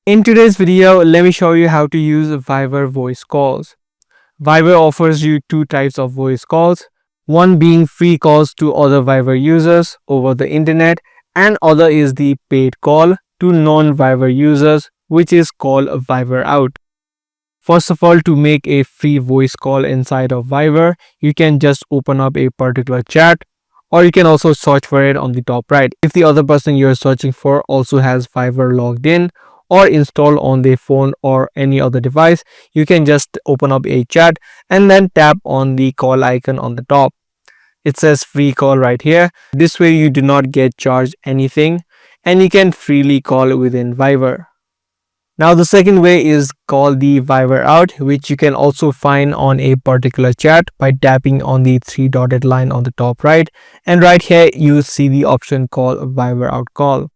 In today's video, let me show you how to use Viviver voice calls. Viviver offers you two types of voice calls, one being free calls to other Viviver users over the internet, and other is the paid call to non-Viviver users, which is called Viviver Out. First of all, to make a free voice call inside of Viviver, you can just open up a particular chat, or you can also search for it on the top right. If the other person you're searching for also has Viviver logged in or installed on their phone or any other device, you can just open up a chat and then tap on the call icon on the top. It says free call right here. This way you do not get charged anything and you can freely call within Viviver. Now the second way is called the Viviver Out, which you can also find on a particular chat by tapping on the three dotted line on the top right, and right here you see the option called Viviver Out call.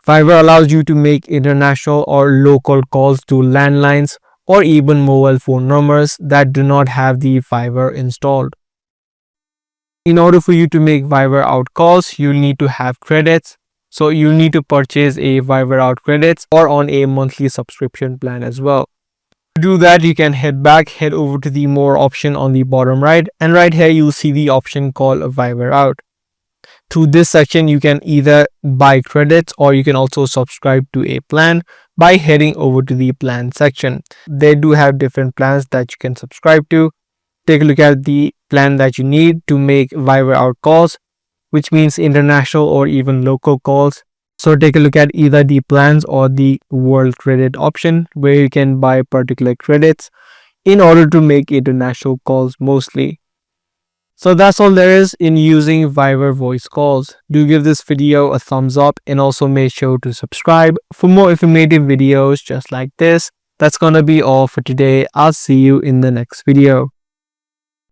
Viviver allows you to make international or local calls to landlines or even mobile phone numbers that do not have the Viviver installed. In order for you to make Viviver Out calls, you'll need to have credits. So you'll need to purchase a Viviver Out credits or on a monthly subscription plan as well. To do that, you can head over to the more option on the bottom right, and right here you'll see the option called Viviver Out. Through this section, you can either buy credits or you can also subscribe to a plan by heading over to the plan section. They do have different plans that you can subscribe to. Take a look at the plan that you need to make Viviver Out calls, which means international or even local calls. So take a look at either the plans or the world credit option, where you can buy particular credits in order to make international calls mostly. So that's all there is in using Viviver voice calls. Do give this video a thumbs up and also make sure to subscribe for more informative videos just like this. That's gonna be all for today. I'll see you in the next video.